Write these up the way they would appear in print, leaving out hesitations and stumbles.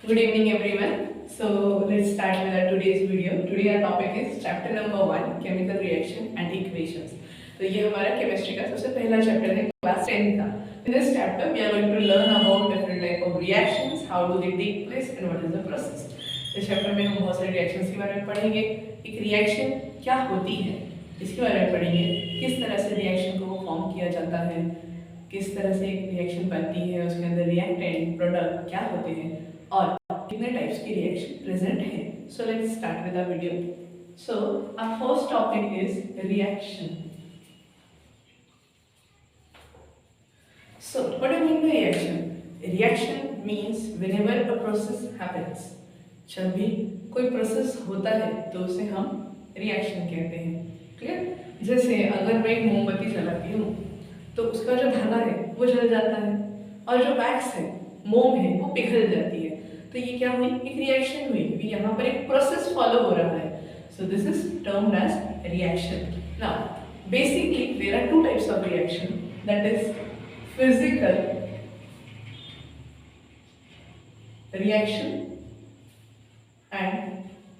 Good evening everyone. So let's start with our today's video. Today our topic is chapter number 1 chemical reaction and equations. तो ये हमारा chemistry का सबसे पहला chapter है class 10 का. In this chapter we are going to learn about different type of reactions, how do they take place and what is the process. इस chapter में हम बहुत सारे रिएक्शंस के बारे में पढ़ेंगे. एक रिएक्शन क्या होती है इसके बारे में पढ़ेंगे. किस तरह से रिएक्शन को फॉर्म किया जाता है, किस तरह से एक रिएक्शन बनती है, उसके अंदर रिएक्टेंट प्रोडक्ट क्या होते हैं और कितने टाइप्स की रिएक्शन प्रेजेंट है. So let's start with our video. So our first topic is reaction. So what do you mean by reaction? Reaction means whenever a process happens. जब भी कोई प्रोसेस होता है तो उसे हम रिएक्शन कहते हैं. क्लियर? जैसे अगर मैं एक मोमबत्ती जलाती हूँ तो उसका जो धागा है वो जल जाता है और जो वैक्स है, मोम है, वो पिघल जाती है. तो ये क्या हुई? एक रिएक्शन हुई क्योंकि यहाँ पर एक प्रोसेस फॉलो हो रहा है. So this is termed as reaction. Now basically there are two types of reaction, that is physical reaction and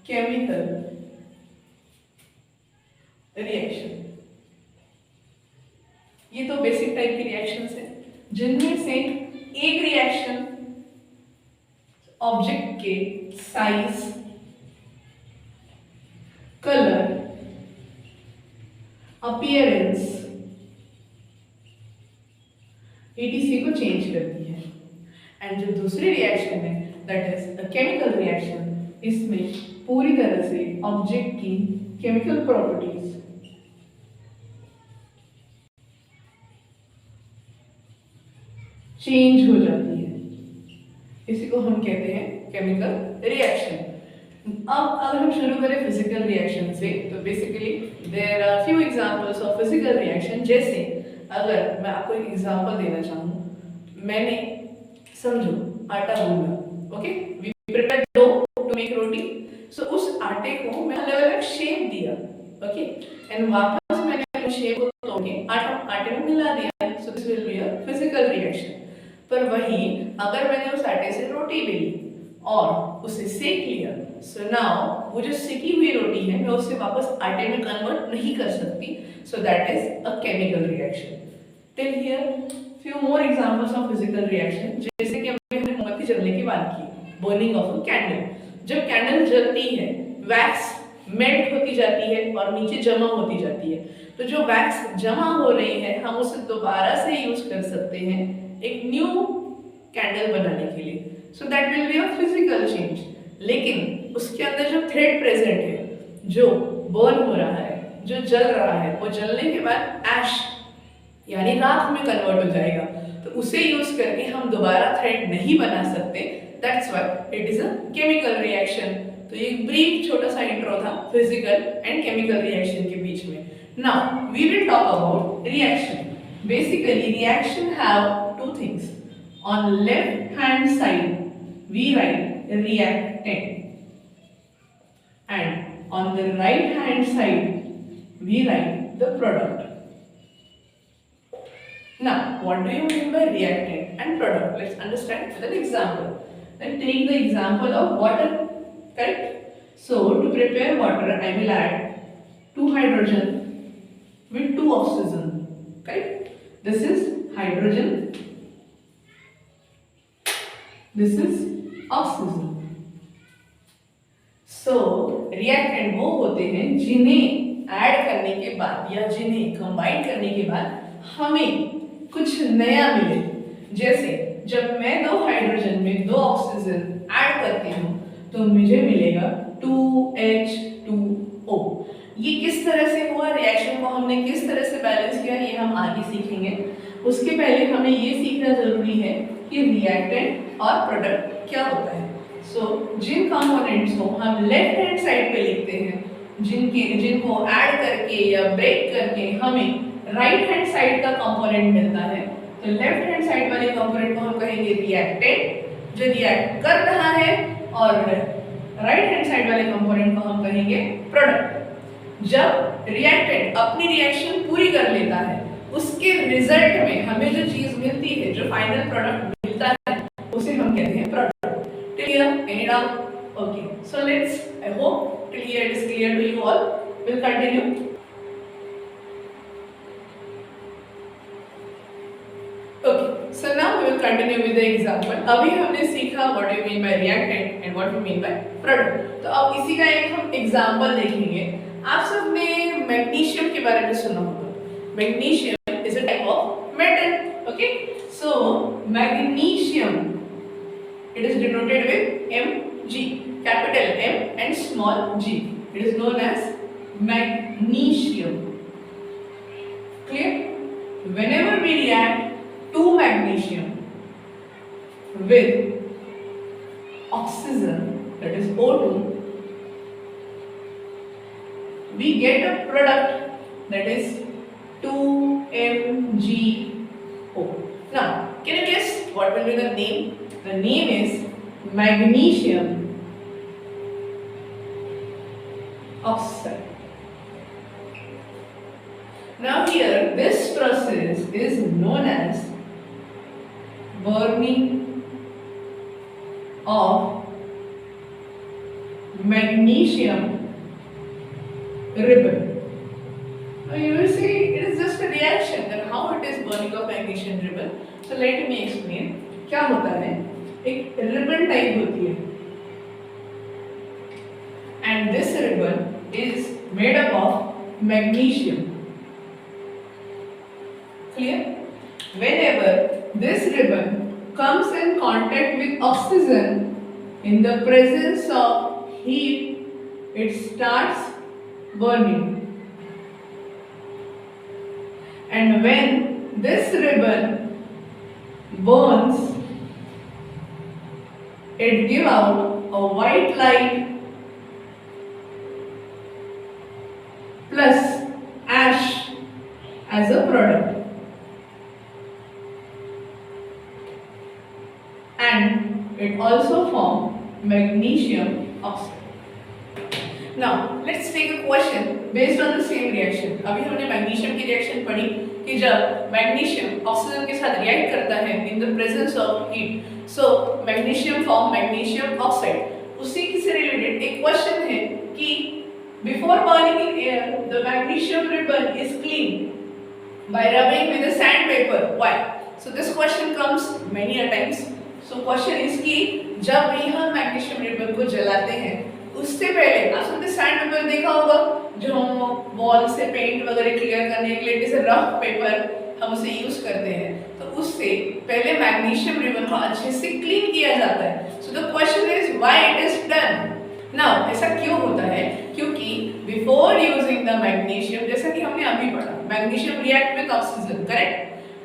chemical reaction. ये तो बेसिक टाइप की रिएक्शंस हैं जिनमें से एक रिएक्शन ऑब्जेक्ट के साइज, कलर, अपीयरेंस etc को चेंज करती है. एंड जो दूसरी रिएक्शन है that is a chemical reaction. इसमें पूरी तरह से ऑब्जेक्ट की केमिकल प्रॉपर्टीज चेंज हो जाती है. इसी को हम कहते हैं केमिकल रिएक्शन. अब अगर हम शुरू करें फिजिकल रिएक्शन से तो basically there are few examples of physical reaction. जैसे अगर मैं आपको एक एग्जांपल देना चाहूँ, मैंने समझो आटा गूंदा. Okay, we prepare dough to make roti. So उस आटे को मैं अलग अलग शेप दिया. ओके, एंड वापस मैंने उस शेप को तोड़ के आटे में मिला दिया. So this will be a physical reaction. पर वहीं अगर मैंने उस आटे से रोटी बेली और उसे सेक लिया, सो नाउ वो जो सेकी हुई रोटी है मैं उसे वापस आटे में कन्वर्ट नहीं कर सकती. So that is a chemical reaction. Till here few more examples of physical reaction. जैसे कि हमने मोमबत्ती जलने की बात की, बर्निंग ऑफ अ कैंडल. जब कैंडल जलती है वैक्स मेल्ट होती जाती है और नीचे जमा होती जाती है. तो जो वैक्स जमा हो रही है हम उसे दोबारा से यूज कर सकते हैं एक न्यू कैंडल बनाने के लिए. So that will be a physical change. लेकिन उसके अंदर जो थ्रेड प्रेजेंट है, जो बर्न हो रहा है, जो जल रहा है, वो जलने के बाद ऐश यानी राख में कन्वर्ट हो जाएगा. तो उसे यूज करके हम दोबारा थ्रेड नहीं बना सकते. That's why it is a chemical reaction. तो ये ब्रीफ छोटा सा इंट्रो था फिजिकल एंड केमिकल रिएक्शन के बीच में. Now we will talk about reaction. Basically reaction have two things. On left hand side we write reactant and on the right hand side we write the product. Now what do you mean by reactant and product? Let's understand with an example. Then take the example of water. Correct? So to prepare water I will add 2 hydrogen with 2 oxygen. Correct? This is hydrogen, this is oxygen. So reactant वो होते हैं जिन्हें add करने के बाद या जिन्हें combine करने के बाद हमें कुछ नया मिले. जैसे जब मैं 2 हाइड्रोजन में 2 ऑक्सीजन ऐड करती हूँ तो मुझे मिलेगा 2H2O. ये किस तरह से हुआ, रिएक्शन को हमने किस तरह से बैलेंस किया, ये हम आगे सीखेंगे. उसके पहले हमें ये सीखना जरूरी है कि रिएक्टेंट और प्रोडक्ट क्या होता है. सो जिन कंपोनेंट्स को हम लेफ्ट हैंड साइड पे लिखते हैं, जिनको ऐड करके या ब्रेक करके हमें राइट हैंड साइड का कंपोनेंट मिलता है, तो लेफ्ट हैंड साइड वाले कंपोनेंट को हम कहेंगे रिएक्टेंट जो रिएक्ट कर रहा है, और राइट हैंड साइड वाले कंपोनेंट को हम कहेंगे प्रोडक्ट. जब रिएक्टेंट अपनी रिएक्शन पूरी कर लेता है उसके रिजल्ट में हमें जो चीज मिलती है, जो फाइनल प्रोडक्ट मिलता है, उसे हम कहते हैं product. Clear? now? Okay, so let's, I hope clear, it is clear to you all. We'll continue. Okay, so now we will continue with the example. अभी हमने सीखा what do you mean by reactant and what we mean by product. तो अब इसी का एक हम example देखेंगे. आप सबने मैग्नीशियम के बारे में सुना होगा. Magnesium is a type of metal. Okay, so magnesium, it is denoted with Mg, capital M and small g. It is known as magnesium. Clear? Whenever we react to magnesium with oxygen, that is O2, we get a product that is 2MgO. Now, can you guess what will be the name? The name is magnesium oxide. Now here, this process is known as burning of magnesium ribbon. Now you will see it is just a reaction. Then how it is burning of magnesium ribbon? So let me explain. क्या होता है? एक ribbon type होती है. And this ribbon is made up of magnesium. Clear? Whenever this ribbon comes in contact with oxygen in the presence of heat, it starts burning. And when this ribbon burns, it gives out a white light plus ash as a product. And it also forms magnesium oxide. Now let's take a question based on the same reaction. अभी हमने magnesium की reaction पढ़ी कि जब magnesium oxygen के साथ react करता है in the presence of heat, so magnesium form magnesium oxide. उसी से रिलेटेड एक क्वेश्चन है कि before burning in air, the magnesium ribbon is cleaned by rubbing with a sandpaper. Why? So this question comes many a times. So question is कि जब भी हम magnesium ribbon को जलाते हैं उससे पहले आप सबने सैंड पेपर देखा होगा जो हम वॉल से पेंट वगैरह क्लियर करने के लिए जैसे रफ पेपर हम उसे यूज करते हैं, तो उससे पहले मैग्नीशियम रिबन को अच्छे से क्लीन किया जाता है. So the question is why it is done. Now ऐसा क्यों होता है? क्योंकि बिफोर यूजिंग द मैग्नीशियम, जैसा कि हमने अभी पढ़ा, magnesium react with oxygen, correct?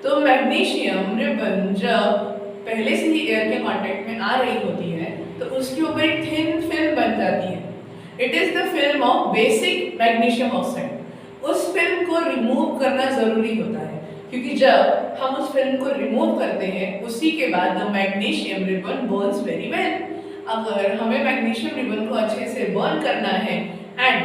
तो मैग्नीशियम रिबन जब पहले से ही एयर के कांटेक्ट में आ रही होती है तो उसके ऊपर एक थिन फिल्म बन जाती है. It is the film of basic magnesium oxide. उस फिल्म को रिमूव करना जरूरी होता है क्योंकि जब हम उस फिल्म को रिमूव करते हैं उसी के बाद the magnesium ribbon Burns very well. अगर हमें मैग्नीशियम रिबन को अच्छे से बर्न करना है and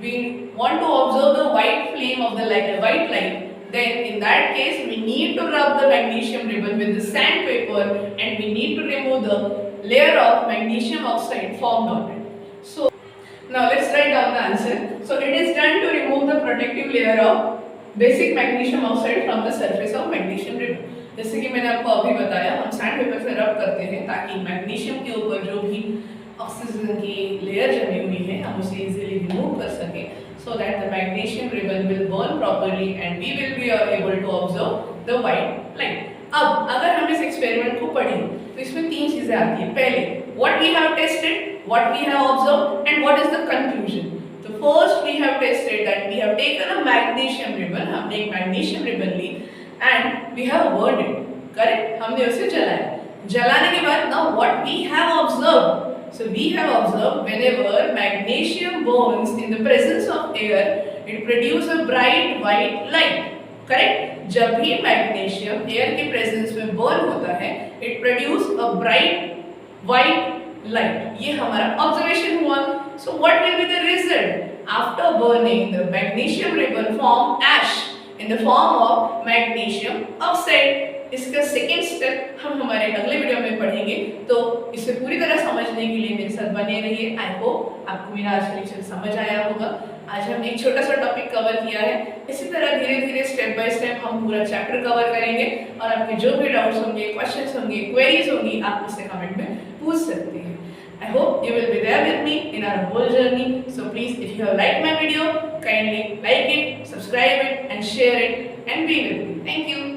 we want to observe the white flame of the white light, then in that case we need to rub the magnesium ribbon with the sandpaper and we need to remove the layer of magnesium oxide formed on it. So now let's write down the answer. So it is done to remove the protective layer of basic magnesium oxide from the surface of magnesium ribbon. जैसे कि मैंने आपको अभी बताया, हम sandpaper से रब करते हैं ताकि मैग्नीशियम के ऊपर जो भी ऑक्सीजन की लेयर जमी हुई है हम उसे इजीली रिमूव कर सकें, so that the magnesium ribbon will burn properly and we will be able to observe the white light. अब अगर हम इस एक्सपेरिमेंट को पढ़ें तो इसमें तीन चीजें आती हैं. पहले what we have tested, what we have observed and what is the conclusion. So first we have tested that we have taken a magnesium ribbon, हमने एक magnesium ribbon Lee and we have burned it, correct? हमने उसे जलाया. जलाने के बाद now what we have observed. So we have observed whenever magnesium burns in the presence of air, it produces a bright white light. Correct? जब भी magnesium air के presence में burn होता है, it produces a bright white light. ये हमारा observation हुआ. So what will be the result? After burning, the magnesium ribbon form ash in the form of magnesium oxide. इसका सेकेंड स्टेप हम हमारे अगले वीडियो में पढ़ेंगे. तो इसे पूरी तरह समझने के लिए मेरे साथ बने रहिए। आई होप आपको मेरा आज का लेक्चर समझ आया होगा। आज हमने एक छोटा सा टॉपिक कवर किया है, इसी तरह धीरे धीरे स्टेप बाय स्टेप हम पूरा चैप्टर कवर करेंगे और आपके जो भी डाउट्स होंगे, क्वेश्चंस होंगे, क्वेरीज होंगी, आप मुझसे कमेंट में पूछ सकते हैं। I hope you will be there with me in our whole journey. So please, if you have liked my video, kindly like it, subscribe it and share it